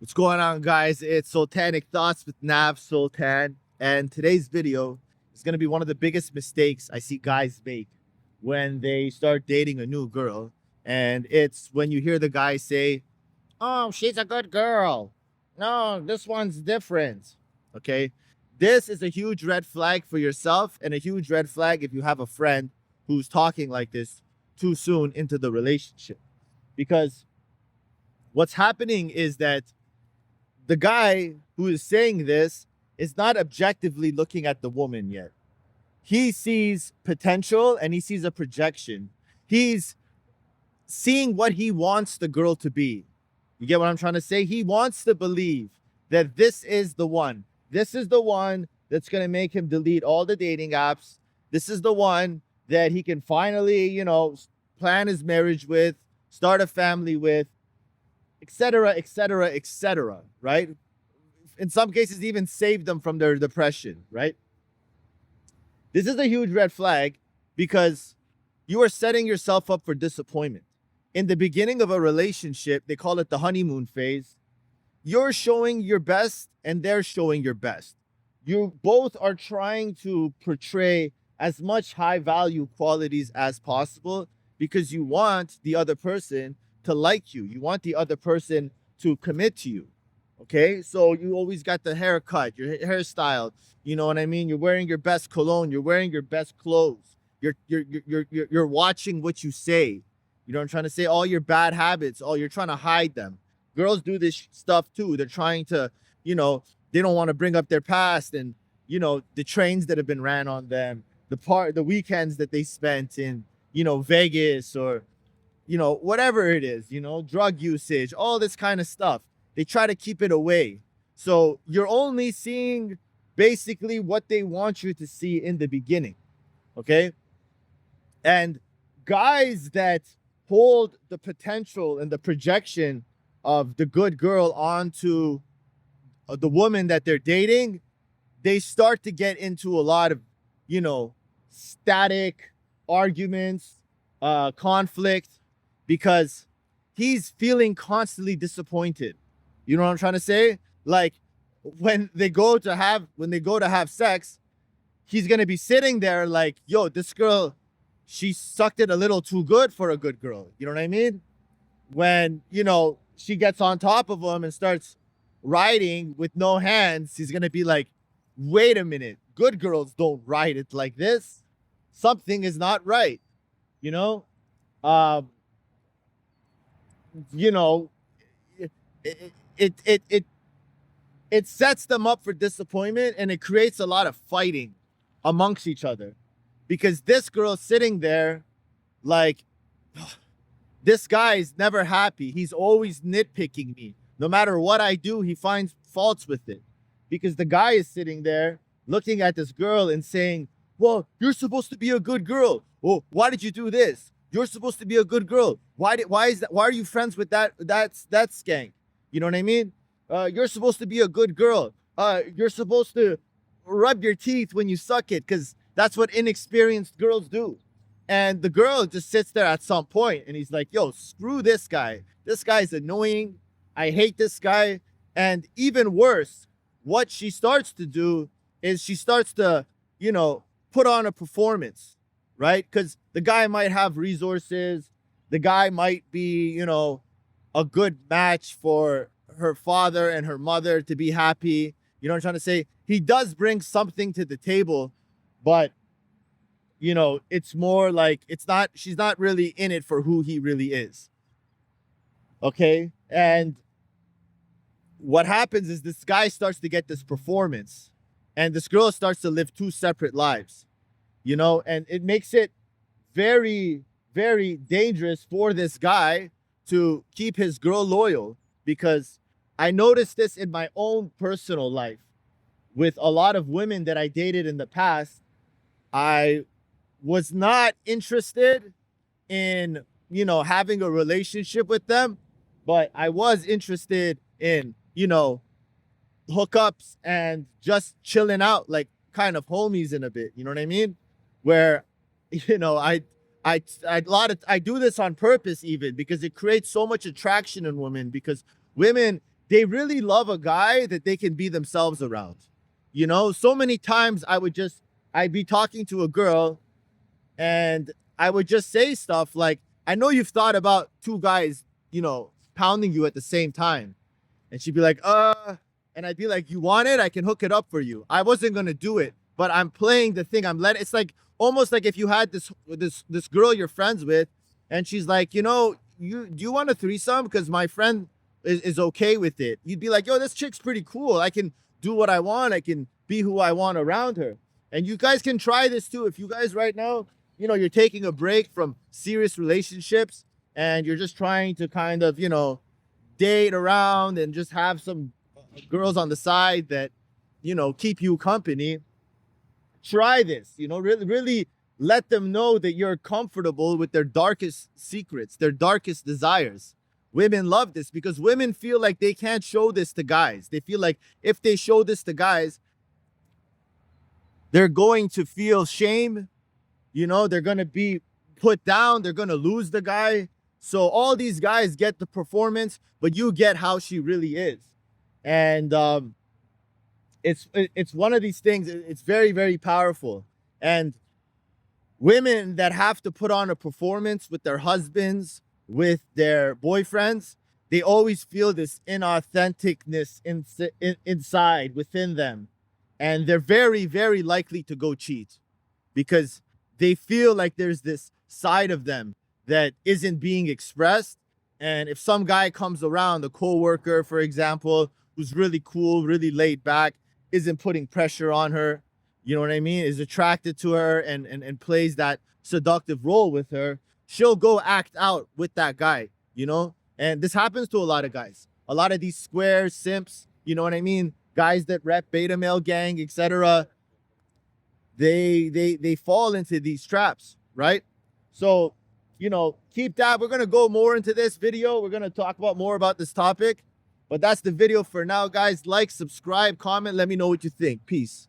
What's going on, guys? It's Sultanic Thoughts with Nav Sultan, and today's video is going to be one of the biggest mistakes I see guys make when they start dating a new girl. And it's when you hear the guy say, "Oh, she's a good girl. No, this one's different." Okay, this is a huge red flag for yourself, and a huge red flag if you have a friend who's talking like this too soon into the relationship. Because what's happening is that the guy who is saying this is not objectively looking at the woman yet. He sees potential and he sees a projection. He's seeing what he wants the girl to be. You get what I'm trying to say? He wants to believe that this is the one. This is the one that's going to make him delete all the dating apps. This is the one that he can finally, plan his marriage with, start a family with, etc., etc., etc., right? In some cases, even save them from their depression, right? This is a huge red flag because you are setting yourself up for disappointment. In the beginning of a relationship, they call it the honeymoon phase. You're showing your best and they're showing your best. You both are trying to portray as much high value qualities as possible because you want the other person to like you. You want the other person to commit to you. Okay, so you always got the haircut, your hairstyle. You know what I mean? You're wearing your best cologne. You're wearing your best clothes. You're watching what you say. You know what I'm trying to say? All your bad habits. Oh, you're trying to hide them. Girls do this stuff too. They're trying to, they don't want to bring up their past and the trains that have been ran on them, the weekends that they spent in Vegas or whatever it is, drug usage, all this kind of stuff. They try to keep it away. So you're only seeing basically what they want you to see in the beginning. Okay. And guys that hold the potential and the projection of the good girl onto the woman that they're dating, they start to get into a lot of, static arguments, conflict, because he's feeling constantly disappointed. You know what I'm trying to say? Like when they go to have sex, he's going to be sitting there like, yo, this girl, she sucked it a little too good for a good girl. You know what I mean? When, she gets on top of him and starts riding with no hands, he's going to be like, wait a minute. Good girls don't ride it like this. Something is not right. Um, it sets them up for disappointment, and it creates a lot of fighting amongst each other because this girl's sitting there like, this guy's never happy. He's always nitpicking me. No matter what I do, he finds faults with it because the guy is sitting there looking at this girl and saying, well, you're supposed to be a good girl. Oh, why did you do this? You're supposed to be a good girl. Why are you friends with that skank? You know what I mean? You're supposed to be a good girl. You're supposed to rub your teeth when you suck it because that's what inexperienced girls do. And the girl just sits there at some point and he's like, yo, screw this guy. This guy's annoying. I hate this guy. And even worse, what she starts to do is she starts to, put on a performance, right? Because the guy might have resources. The guy might be, a good match for her father and her mother to be happy. You know what I'm trying to say? He does bring something to the table, but it's more like she's not really in it for who he really is. Okay. And what happens is this guy starts to get this performance and this girl starts to live two separate lives, and it makes it very, very dangerous for this guy to keep his girl loyal, because I noticed this in my own personal life with a lot of women that I dated in the past. I was not interested in, having a relationship with them, but I was interested in, hookups and just chilling out like kind of homies in a bit. You know what I mean? Where, I do this on purpose even because it creates so much attraction in women, because women they really love a guy that they can be themselves around. You know, so many times I'd be talking to a girl and I would just say stuff like, I know you've thought about two guys, you know, pounding you at the same time. And she'd be like, and I'd be like, you want it? I can hook it up for you. I wasn't gonna do it, but I'm playing the thing. I'm letting it's like almost like if you had this girl you're friends with, and she's like, you know, do you want a threesome? Because my friend is okay with it. You'd be like, yo, this chick's pretty cool. I can do what I want. I can be who I want around her. And you guys can try this too. If you guys right now, you know, you're taking a break from serious relationships and you're just trying to kind of, you know, date around and just have some girls on the side that, you know, keep you company, try this. You know, really let them know that you're comfortable with their darkest secrets, their darkest desires. Women love this because women feel like they can't show this to guys. They feel like if they show this to guys, they're going to feel shame. You know, they're going to be put down. They're going to lose the guy. So all these guys get the performance, but you get how she really is. And it's one of these things. It's very, very powerful. And women that have to put on a performance with their husbands, with their boyfriends, they always feel this inauthenticness inside within them. And they're very, very likely to go cheat because they feel like there's this side of them that isn't being expressed. And if some guy comes around, a coworker, for example, who's really cool, really laid back, isn't putting pressure on her, you know what I mean, is attracted to her and plays that seductive role with her, she'll go act out with that guy, you know? And this happens to a lot of guys. A lot of these square simps, you know what I mean? Guys that rep beta male gang, etc. They fall into these traps, right? So, you know, keep that. We're gonna go more into this video. We're gonna talk about more about this topic. But that's the video for now, guys. Like, subscribe, comment, let me know what you think. Peace.